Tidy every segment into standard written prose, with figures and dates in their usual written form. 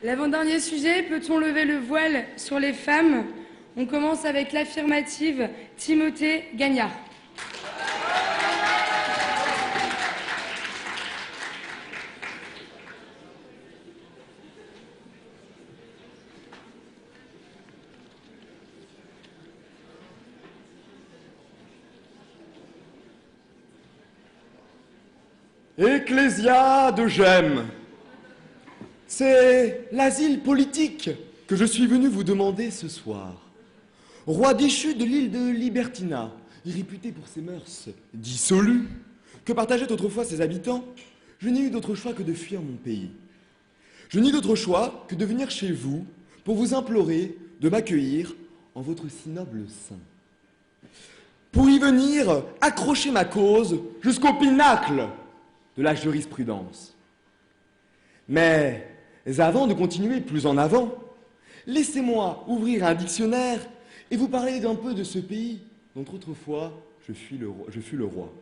L'avant-dernier sujet, peut-on lever le voile sur les femmes? On commence avec l'affirmative Timothée Gagnard. Ecclésia de Gemme, c'est l'asile politique que je suis venu vous demander ce soir. Roi déchu de l'île de Libertina, réputé pour ses mœurs dissolues, que partageaient autrefois ses habitants, je n'ai eu d'autre choix que de fuir mon pays. Je n'ai d'autre choix que de venir chez vous pour vous implorer de m'accueillir en votre si noble sein. Pour y venir accrocher ma cause jusqu'au pinacle de la jurisprudence. Mais avant de continuer plus en avant, laissez-moi ouvrir un dictionnaire et vous parler d'un peu de ce pays dont autrefois je fus le roi.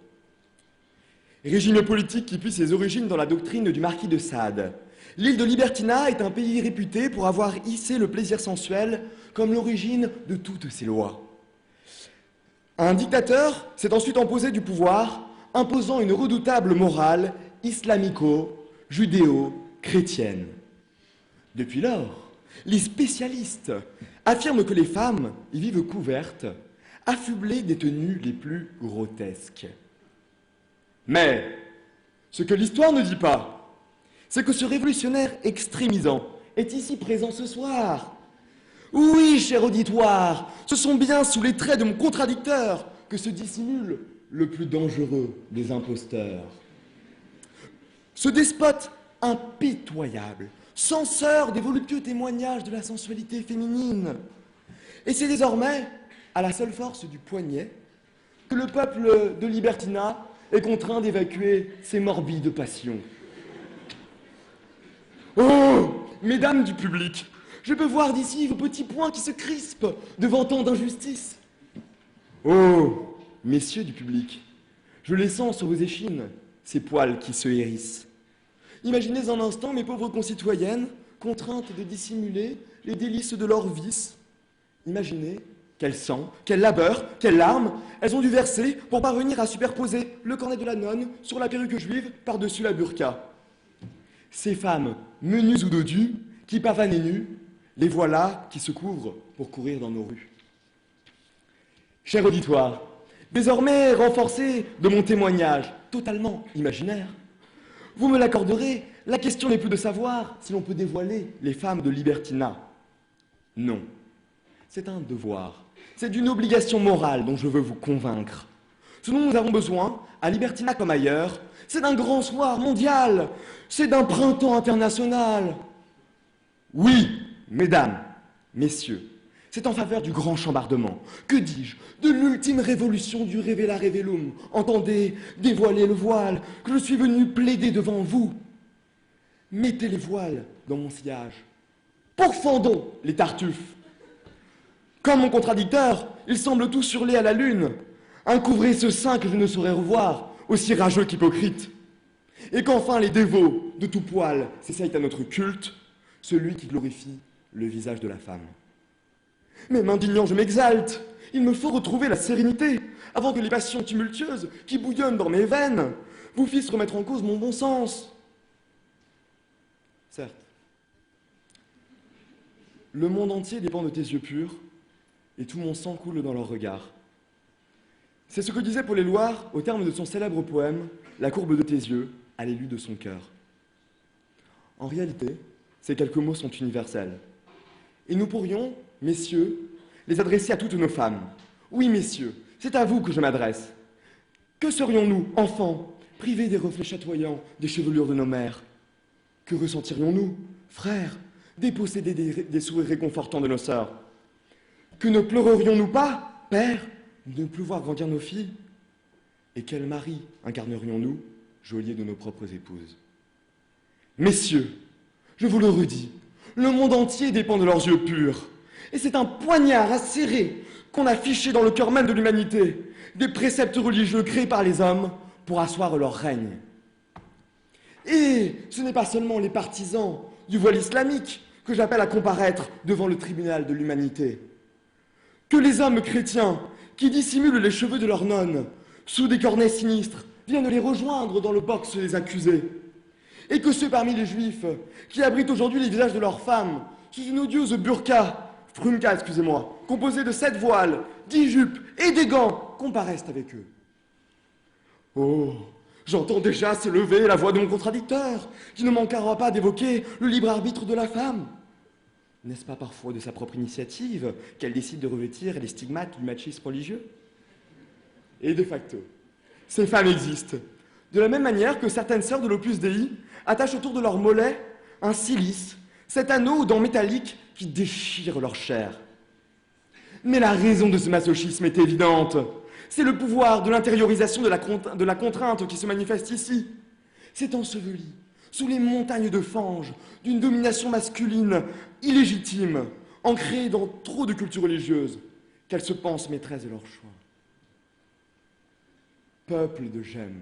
Régime politique qui puise ses origines dans la doctrine du marquis de Sade. L'île de Libertina est un pays réputé pour avoir hissé le plaisir sensuel comme l'origine de toutes ses lois. Un dictateur s'est ensuite imposé du pouvoir, imposant une redoutable morale islamico-judéo-chrétienne. Depuis lors, les spécialistes affirment que les femmes y vivent couvertes, affublées des tenues les plus grotesques. Mais ce que l'histoire ne dit pas, c'est que ce révolutionnaire extrémisant est ici présent ce soir. Oui, cher auditoire, ce sont bien sous les traits de mon contradicteur que se dissimule le plus dangereux des imposteurs. Ce despote impitoyable, censeur des voluptueux témoignages de la sensualité féminine. Et c'est désormais, à la seule force du poignet, que le peuple de Libertina est contraint d'évacuer ses morbides passions. Oh, mesdames du public, je peux voir d'ici vos petits poings qui se crispent devant tant d'injustice. Oh, messieurs du public, je les sens sur vos échines, ces poils qui se hérissent. Imaginez un instant mes pauvres concitoyennes, contraintes de dissimuler les délices de leur vice. Imaginez quel sang, quel labeur, quelles larmes elles ont dû verser pour parvenir à superposer le cornet de la nonne sur la perruque juive par-dessus la burqa. Ces femmes, menues ou dodues, qui pavanent et nues, les voilà qui se couvrent pour courir dans nos rues. Cher auditoire, désormais renforcé de mon témoignage totalement imaginaire, vous me l'accorderez, la question n'est plus de savoir si l'on peut dévoiler les femmes de Libertina. Non, c'est un devoir, c'est d'une obligation morale dont je veux vous convaincre. Ce dont nous avons besoin, à Libertina comme ailleurs, c'est d'un grand soir mondial, c'est d'un printemps international. Oui, mesdames, messieurs, c'est en faveur du grand chambardement, que dis-je, de l'ultime révolution du Révéla Révélum, entendez, dévoiler le voile, que je suis venu plaider devant vous. Mettez les voiles dans mon sillage, pourfendons les tartuffes. Comme mon contradicteur, ils semblent tous hurler à la lune, couvrez ce sein que je ne saurais revoir, aussi rageux qu'hypocrite. Et qu'enfin les dévots de tout poil s'essayent à notre culte, celui qui glorifie le visage de la femme. Mais m'indignant, je m'exalte. Il me faut retrouver la sérénité avant que les passions tumultueuses qui bouillonnent dans mes veines vous fissent remettre en cause mon bon sens. Certes, le monde entier dépend de tes yeux purs et tout mon sang coule dans leur regard. C'est ce que disait Paul Éluard au terme de son célèbre poème « La courbe de tes yeux, à l'élu de son cœur ». En réalité, ces quelques mots sont universels. Et nous pourrions, messieurs, les adresser à toutes nos femmes. Oui, messieurs, c'est à vous que je m'adresse. Que serions-nous, enfants, privés des reflets chatoyants des chevelures de nos mères? Que ressentirions-nous, frères, dépossédés des sourires réconfortants de nos sœurs? Que ne pleurerions-nous pas, pères, de ne plus voir grandir nos filles? Et quel mari incarnerions-nous, geôliers de nos propres épouses? Messieurs, je vous le redis, le monde entier dépend de leurs yeux purs. Et c'est un poignard acéré qu'on a fiché dans le cœur même de l'humanité, des préceptes religieux créés par les hommes pour asseoir leur règne. Et ce n'est pas seulement les partisans du voile islamique que j'appelle à comparaître devant le tribunal de l'humanité. Que les hommes chrétiens, qui dissimulent les cheveux de leurs nonnes, sous des cornets sinistres, viennent les rejoindre dans le box des accusés. Et que ceux parmi les juifs, qui abritent aujourd'hui les visages de leurs femmes, sous une odieuse frumka, excusez-moi, composée de 7 voiles, 10 jupes et des gants, comparaissent avec eux. Oh, j'entends déjà s'élever la voix de mon contradicteur, qui ne manquera pas d'évoquer le libre arbitre de la femme. N'est-ce pas parfois de sa propre initiative qu'elle décide de revêtir les stigmates du machisme religieux? Et de facto, ces femmes existent, de la même manière que certaines sœurs de l'Opus Dei attachent autour de leur mollet un cilice, cet anneau aux dents métalliques qui déchire leur chair. Mais la raison de ce masochisme est évidente. C'est le pouvoir de l'intériorisation de la contrainte qui se manifeste ici. C'est enseveli sous les montagnes de fange d'une domination masculine illégitime, ancrée dans trop de cultures religieuses, qu'elles se pensent maîtresses de leur choix. Peuple de gemmes,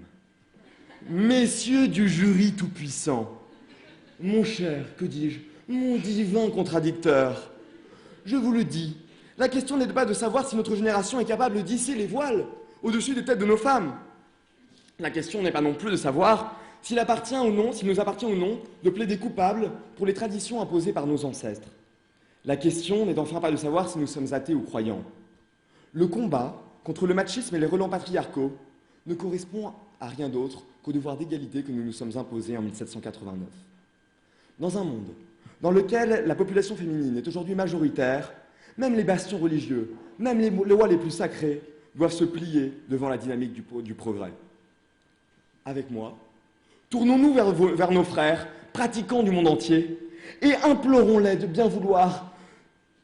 messieurs du jury tout-puissant, mon cher, que dis-je, mon divin contradicteur, je vous le dis, la question n'est pas de savoir si notre génération est capable de d'hisser les voiles au-dessus des têtes de nos femmes. La question n'est pas non plus de savoir s'il nous appartient ou non de plaider coupable pour les traditions imposées par nos ancêtres. La question n'est enfin pas de savoir si nous sommes athées ou croyants. Le combat contre le machisme et les relents patriarcaux ne correspond à rien d'autre qu'au devoir d'égalité que nous nous sommes imposés en 1789. Dans un monde dans lequel la population féminine est aujourd'hui majoritaire, même les bastions religieux, même les lois les plus sacrées doivent se plier devant la dynamique du progrès. Avec moi, tournons-nous vers nos frères, pratiquants du monde entier, et implorons-les de bien vouloir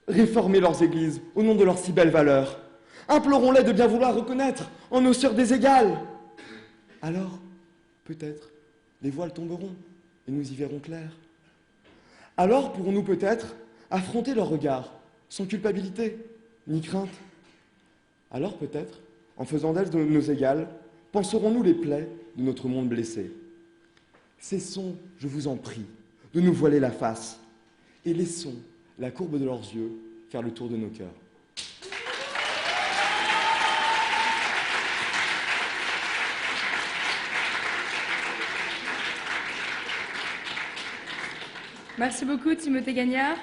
réformer leurs églises au nom de leurs si belles valeurs. Implorons-les de bien vouloir reconnaître en nos sœurs des égales. Alors, peut-être, les voiles tomberont et nous y verrons clair. Alors pourrons-nous peut-être affronter leurs regards sans culpabilité ni crainte. Alors peut-être, en faisant d'elles nos égales, panserons-nous les plaies de notre monde blessé. Cessons, je vous en prie, de nous voiler la face et laissons la courbe de leurs yeux faire le tour de nos cœurs. Merci beaucoup, Timothée Gagnard.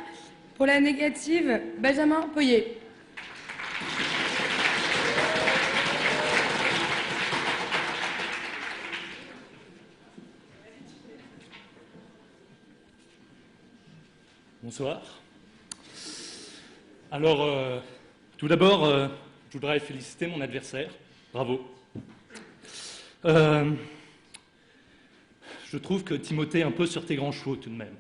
Pour la négative, Benjamin Poyet. Bonsoir. Alors, tout d'abord, je voudrais féliciter mon adversaire. Bravo. Je trouve que Timothée est un peu sur tes grands chevaux tout de même.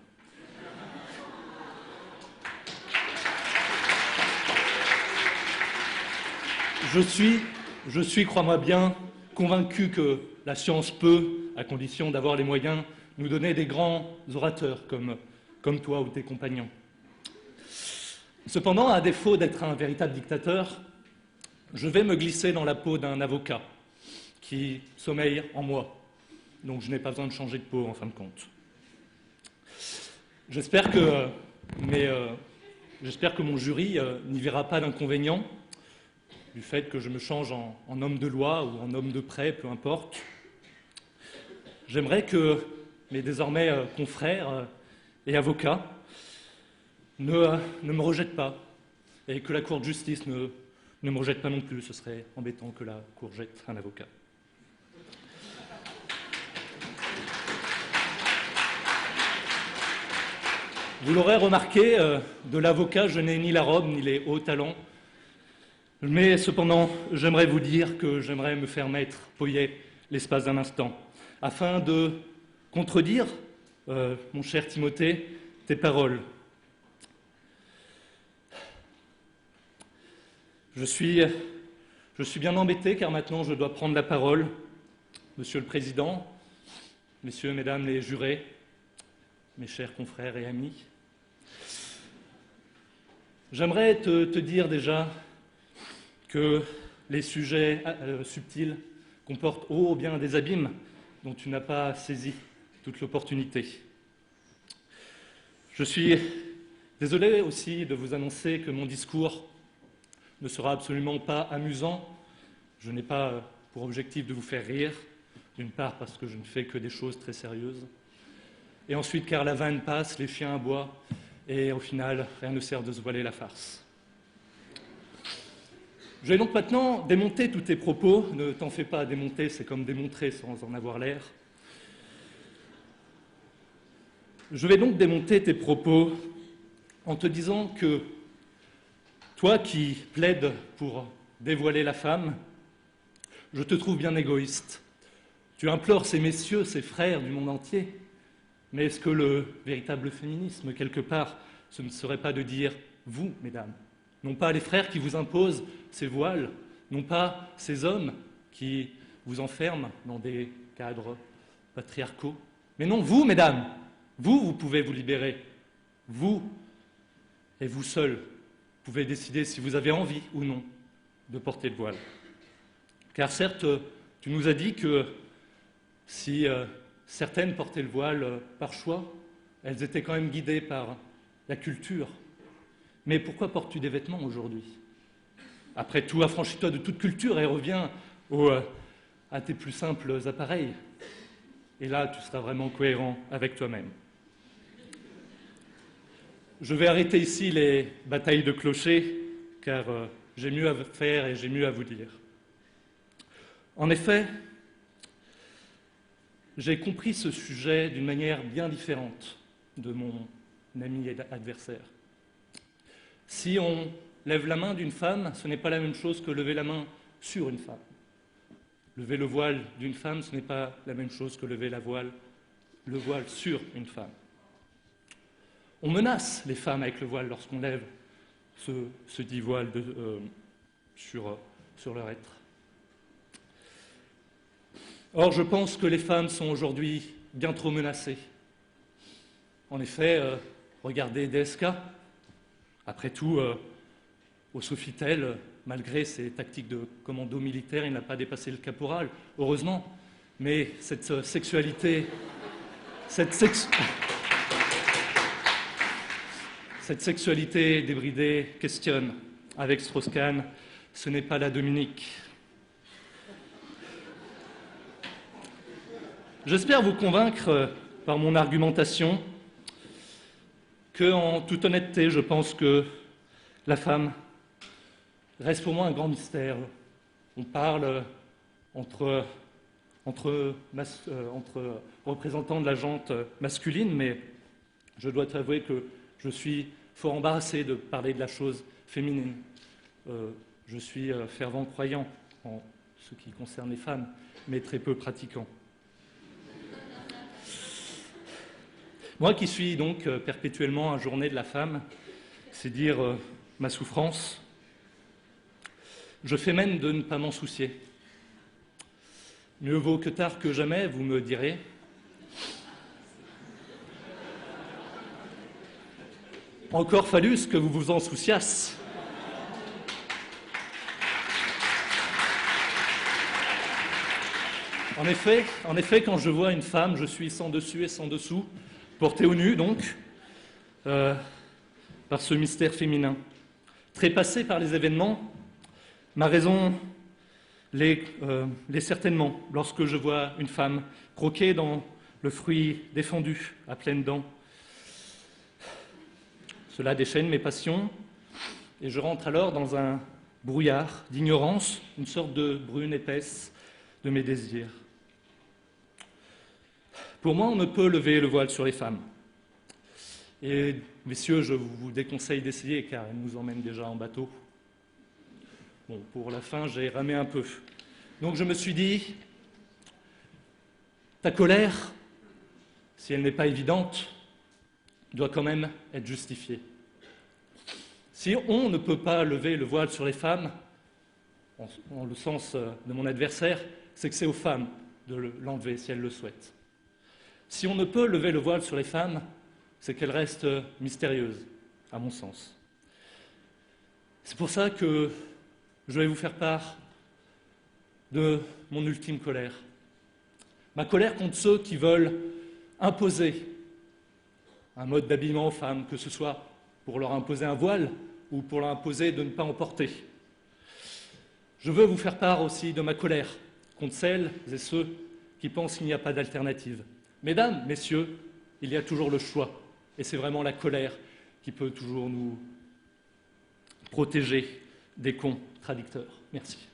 Je suis, crois-moi bien, convaincu que la science peut, à condition d'avoir les moyens, nous donner des grands orateurs comme toi ou tes compagnons. Cependant, à défaut d'être un véritable dictateur, je vais me glisser dans la peau d'un avocat qui sommeille en moi, donc je n'ai pas besoin de changer de peau en fin de compte. J'espère que mon jury n'y verra pas d'inconvénient du fait que je me change en homme de loi ou en homme de prêt, peu importe. J'aimerais que mes désormais confrères et avocats ne me rejettent pas et que la Cour de justice ne me rejette pas non plus. Ce serait embêtant que la Cour jette un avocat. Vous l'aurez remarqué, de l'avocat, je n'ai ni la robe ni les hauts talents. Mais cependant, j'aimerais vous dire que j'aimerais me faire mettre Poyet l'espace d'un instant, afin de contredire, mon cher Timothée, tes paroles. Je suis bien embêté car maintenant je dois prendre la parole. Monsieur le Président, messieurs, mesdames les jurés, mes chers confrères et amis, j'aimerais te dire déjà que les sujets subtils comportent ô bien des abîmes dont tu n'as pas saisi toute l'opportunité. Je suis Désolé aussi de vous annoncer que mon discours ne sera absolument pas amusant. Je n'ai pas pour objectif de vous faire rire, d'une part parce que je ne fais que des choses très sérieuses, et ensuite car la vanne passe, les chiens aboient, et au final, rien ne sert de se voiler la farce. Je vais donc maintenant démonter tous tes propos. Ne t'en fais pas, démonter, c'est comme démontrer sans en avoir l'air. Je vais donc démonter tes propos en te disant que toi qui plaides pour dévoiler la femme, je te trouve bien égoïste. Tu implores ces messieurs, ces frères du monde entier, mais est-ce que le véritable féminisme, quelque part, ce ne serait pas de dire « vous, mesdames », non pas les frères qui vous imposent ces voiles, non pas ces hommes qui vous enferment dans des cadres patriarcaux, mais non, vous, mesdames, vous pouvez vous libérer, vous, et vous seuls, pouvez décider si vous avez envie ou non de porter le voile. Car certes, tu nous as dit que si certaines portaient le voile par choix, elles étaient quand même guidées par la culture. Mais pourquoi portes-tu des vêtements aujourd'hui? Après tout, affranchis-toi de toute culture et reviens à tes plus simples appareils. Et là, tu seras vraiment cohérent avec toi-même. Je vais arrêter ici les batailles de clochers, car j'ai mieux à faire et j'ai mieux à vous dire. En effet, j'ai compris ce sujet d'une manière bien différente de mon ami et adversaire. Si on lève la main d'une femme, ce n'est pas la même chose que lever la main sur une femme. Lever le voile d'une femme, ce n'est pas la même chose que lever le voile sur une femme. On menace les femmes avec le voile lorsqu'on lève ce dit voile sur leur être. Or, je pense que les femmes sont aujourd'hui bien trop menacées. En effet, regardez DSK. Après tout, au Sofitel, malgré ses tactiques de commando militaire, il n'a pas dépassé le caporal, heureusement. Mais cette sexualité débridée questionne. Avec Strauss-Kahn, ce n'est pas la Dominique. J'espère vous convaincre par mon argumentation que, en toute honnêteté, je pense que la femme reste pour moi un grand mystère. On parle entre représentants de la gente masculine, mais je dois t'avouer que je suis fort embarrassé de parler de la chose féminine. Je suis fervent croyant en ce qui concerne les femmes, mais très peu pratiquant. Moi qui suis donc perpétuellement un journée de la femme, c'est dire ma souffrance, je fais même de ne pas m'en soucier. Mieux vaut que tard que jamais, vous me direz. Encore fallu-ce que vous vous en souciasse. En effet, quand je vois une femme, je suis sans dessus et sans dessous, portée au nu donc, par ce mystère féminin. Trépassé par les événements, ma raison l'est certainement lorsque je vois une femme croquer dans le fruit défendu à pleines dents. Cela déchaîne mes passions et je rentre alors dans un brouillard d'ignorance, une sorte de brune épaisse de mes désirs. Pour moi, on ne peut lever le voile sur les femmes. Et messieurs, je vous déconseille d'essayer car elle nous emmène déjà en bateau. Bon, pour la fin, j'ai ramé un peu. Donc je me suis dit, ta colère, si elle n'est pas évidente, doit quand même être justifiée. Si on ne peut pas lever le voile sur les femmes, en le sens de mon adversaire, c'est que c'est aux femmes de l'enlever si elles le souhaitent. Si on ne peut lever le voile sur les femmes, c'est qu'elles restent mystérieuses, à mon sens. C'est pour ça que je vais vous faire part de mon ultime colère. Ma colère contre ceux qui veulent imposer un mode d'habillement aux femmes, que ce soit pour leur imposer un voile ou pour leur imposer de ne pas en porter. Je veux vous faire part aussi de ma colère contre celles et ceux qui pensent qu'il n'y a pas d'alternative. Mesdames, messieurs, il y a toujours le choix. Et c'est vraiment la colère qui peut toujours nous protéger des contradicteurs. Merci.